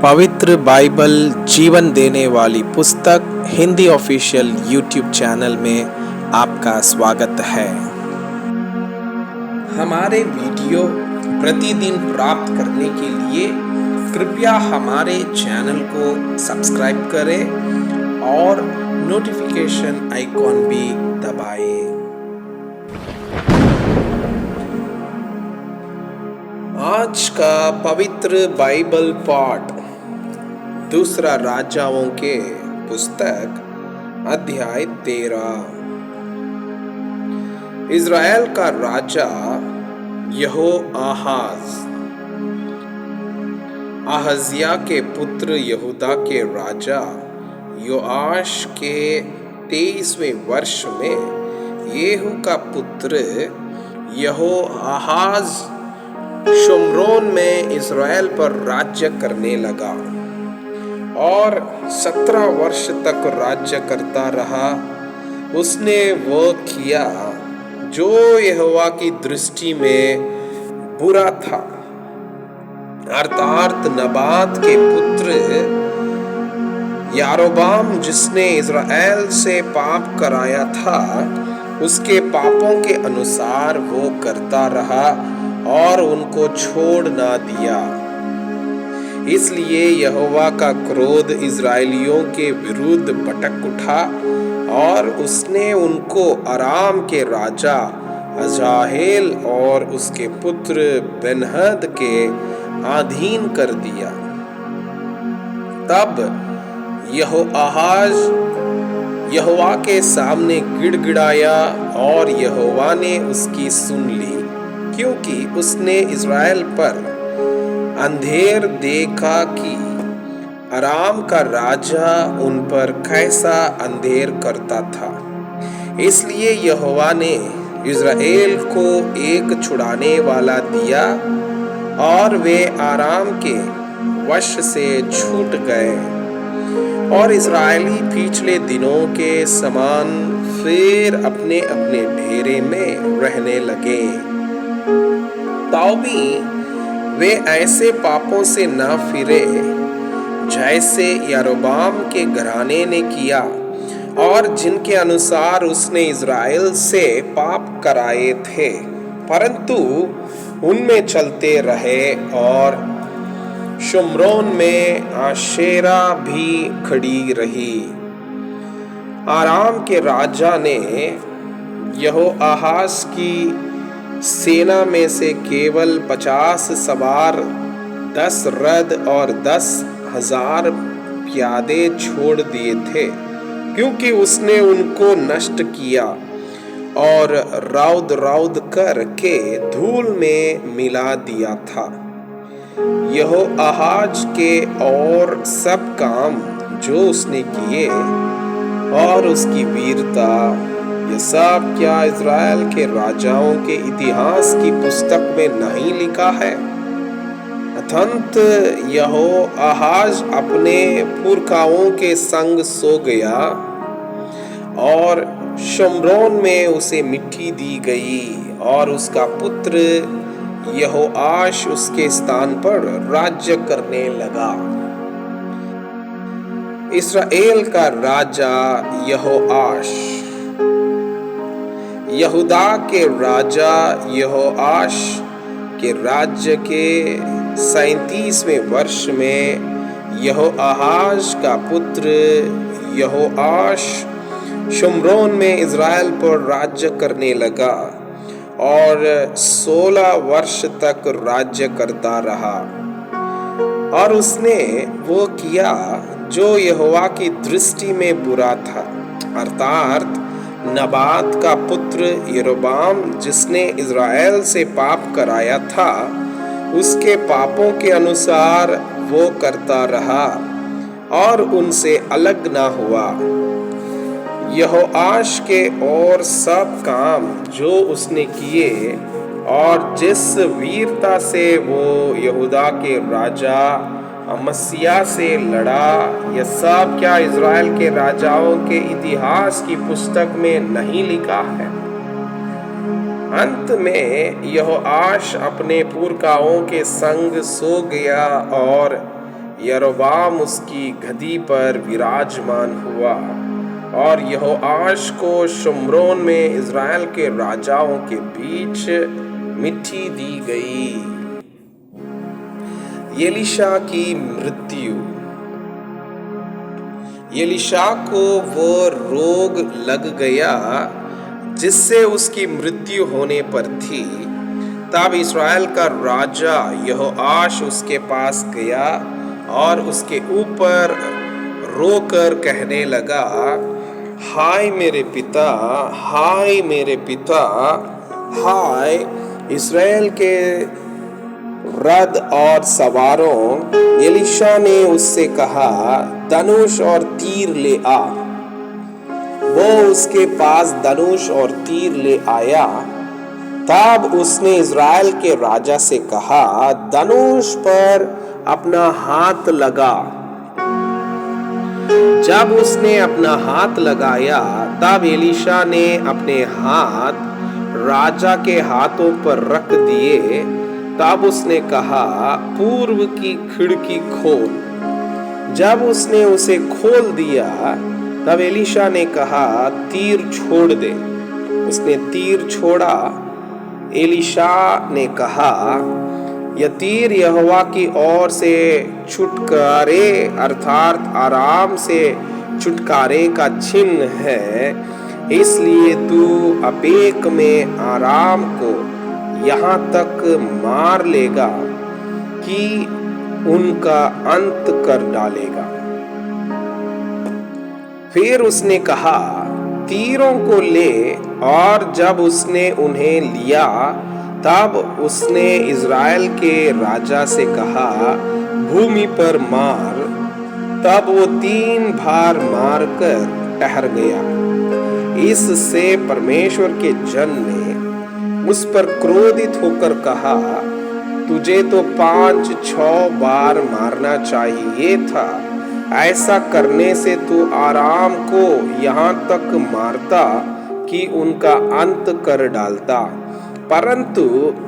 पवित्र बाइबल जीवन देने वाली पुस्तक हिंदी ऑफिशियल यूट्यूब चैनल में आपका स्वागत है। हमारे वीडियो प्रतिदिन प्राप्त करने के लिए कृपया हमारे चैनल को सब्सक्राइब करें और नोटिफिकेशन आइकॉन भी दबाएं। आज का पवित्र बाइबल पाठ दूसरा राजाओं के पुस्तक अध्याय 13। इज़राइल का राजा यहोआहाज अहज्याह के पुत्र यहूदा के राजा योआश के 23वें वर्ष में येहू का पुत्र यहोआहाज शोम्रोन में इज़राइल पर राज्य करने लगा और 17 वर्ष तक राज्य करता रहा। उसने वो किया जो यहोवा की दृष्टि में बुरा था, अर्थात नबात के पुत्र यारोबाम जिसने इज़राइल से पाप कराया था, उसके पापों के अनुसार वो करता रहा और उनको छोड़ ना दिया। इसलिए यहोवा का क्रोध इज़राइलियों के विरुद्ध भड़क उठा और उसने उनको अराम के राजा हजाहेल और उसके पुत्र बेन्हद के अधीन कर दिया। तब यहोआहाज यहोवा के सामने गिड़गिड़ाया और यहोवा ने उसकी सुन ली, क्योंकि उसने इज़राइल पर अंधेर देखा कि अराम का राजा उन पर कैसा अंधेर करता था। इसलिए यहोवा ने इज़राइल को एक छुड़ाने वाला दिया और वे अराम के वश से छूट गए और इज़राइली पिछले दिनों के समान फिर अपने अपने डेरे में रहने लगे। तो भी वे ऐसे पापों से न फिरे जैसे यारोबाम के घराने ने किया और जिनके अनुसार उसने इज़राइल से पाप कराए थे, परंतु उनमें चलते रहे और शोम्रोन में आशेरा भी खड़ी रही। अराम के राजा ने यहोआहाज की सेना में से केवल 50 सवार, 10 रथ और 10,000 प्यादे छोड़ दिए थे, क्योंकि उसने उनको नष्ट किया और रौद रौद करके धूल में मिला दिया था। यहोआहाज के और सब काम जो उसने किए और उसकी वीरता, ये सब क्या इज़राइल के राजाओं के इतिहास की पुस्तक में नहीं लिखा है? अतंत यहोआहाज अपने पुरखाओं के संग सो गया और शोम्रोन में उसे मिट्टी दी गई और उसका पुत्र यहोआश उसके स्थान पर राज्य करने लगा। इस्राएल का राजा यहोआश यहूदा के राजा यहोआश के राज्य के 37वें वर्ष में यहोआहाज का पुत्र यहोआश शोम्रोन में इज़राइल पर राज्य करने लगा और 16 वर्ष तक राज्य करता रहा। और उसने वो किया जो यहोवा की दृष्टि में बुरा था, अर्थात नबात का पुत्र यारोबाम जिसने इज़राइल से पाप कराया था, उसके पापों के अनुसार वो करता रहा और उनसे अलग ना हुआ। यहोआश के और सब काम जो उसने किए और जिस वीरता से वो यहूदा के राजा अमस्याह से लड़ा, यह सब क्या इज़राइल के राजाओं के इतिहास की पुस्तक में नहीं लिखा है? अंत में यहोआश अपने पुरखाओं के संग सो गया और यरोबाम उसकी गद्दी पर विराजमान हुआ और यहोआश को शम्रोन में इज़राइल के राजाओं के बीच मिट्टी दी गई। एलीशा की मृत्यु। एलीशा को वो रोग लग गया जिससे उसकी मृत्यु होने पर थी। तब इस्राएल का राजा यहोआश उसके पास गया और उसके ऊपर रोकर कहने लगा, हाय मेरे पिता, हाय मेरे पिता, हाय इस्राएल के रथ और सवारों। एलीशा ने उससे कहा, धनुष और तीर ले आ। वो उसके पास धनुष और तीर ले आया। तब उसने इज़राइल के राजा से कहा, धनुष पर अपना हाथ लगा। जब उसने अपना हाथ लगाया तब एलीशा ने अपने हाथ राजा के हाथों पर रख दिए। तब उसने कहा, पूर्व की खिड़की खोल। जब उसने उसे खोल दिया तब एलीशा ने कहा, तीर छोड़ दे। उसने तीर छोड़ा। एलीशा ने कहा, यह तीर यहोवा की ओर से छुटकारे अर्थात आराम से छुटकारे का चिन्ह है। इसलिए तू अपेक में आराम को यहाँ तक मार लेगा कि उनका अंत कर डालेगा। फिर उसने कहा, तीरों को ले। और जब उसने उन्हें लिया तब उसने इज़राइल के राजा से कहा, भूमि पर मार। तब वो 3 बार मारकर ठहर गया। इससे परमेश्वर के जन ने उस पर क्रोधित होकर कहा, तुझे तो 5-6 बार मारना चाहिए था। ऐसा करने से तू आराम को यहाँ तक मारता कि उनका अंत कर डालता, परंतु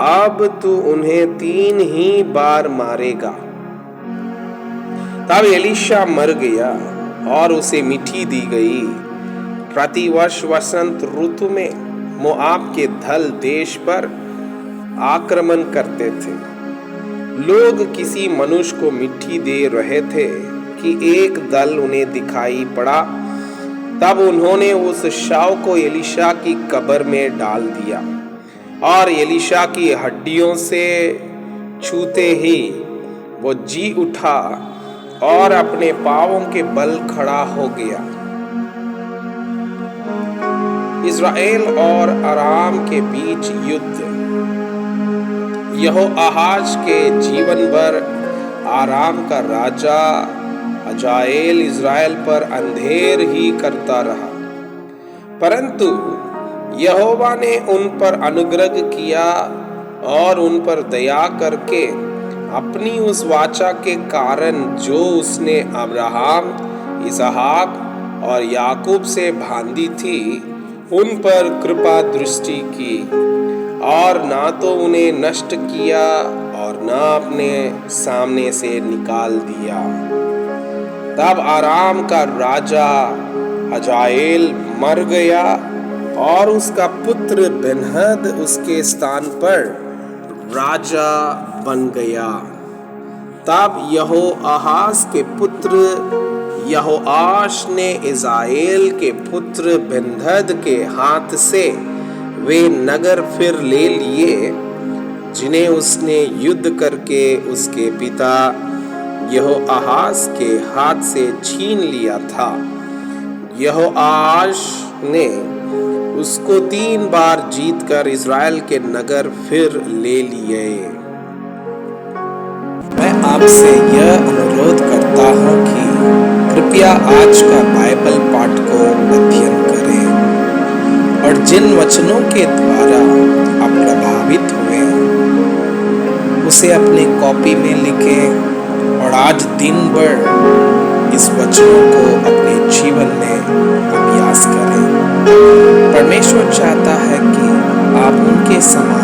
अब तू उन्हें 3 ही बार मारेगा। तब एलीशा मर गया और उसे मिट्टी दी गई। प्रतिवर्ष वसंत ऋतु में मोआब के दल देश पर आक्रमण करते थे। लोग किसी मनुष्य को मिट्टी दे रहे थे कि एक दल उन्हें दिखाई पड़ा। तब उन्होंने उस शव को एलीशा की कब्र में डाल दिया और एलीशा की हड्डियों से छूते ही वो जी उठा और अपने पांवों के बल खड़ा हो गया। इज़राइल और अराम के बीच युद्ध। यहोआहाज के जीवन भर आराम का राजा हजाएल इज़राइल पर अंधेर ही करता रहा, परंतु यहोवा ने उन पर अनुग्रह किया और उन पर दया करके अपनी उस वाचा के कारण जो उसने अब्राहम, इसहाक और याकूब से बांधी थी, उन पर कृपा दृष्टि की और ना तो उन्हें नष्ट किया और ना अपने सामने से निकाल दिया। तब आराम का राजा हजाएल मर गया और उसका पुत्र बेन्हद उसके स्थान पर राजा बन गया। तब यहोआहाज के पुत्र यहोआश ने इज़राइल के पुत्र बेन्हद के हाथ से वे नगर फिर ले लिए जिन्हें उसने युद्ध करके उसके पिता यहोआहाज के हाथ से छीन लिया था। यहोआश ने उसको 3 बार जीतकर इज़राइल के नगर फिर ले लिए। मैं आपसे यह अनुरोध करता हूँ कि कृपया आज का बाइबल पाठ को अध्ययन करें और जिन वचनों के द्वारा आप प्रभावित हुए उसे अपने कॉपी में लिखें और आज दिन भर इस वचनों को अपने जीवन में अभ्यास करें। परमेश्वर चाहता है कि आप उनके समान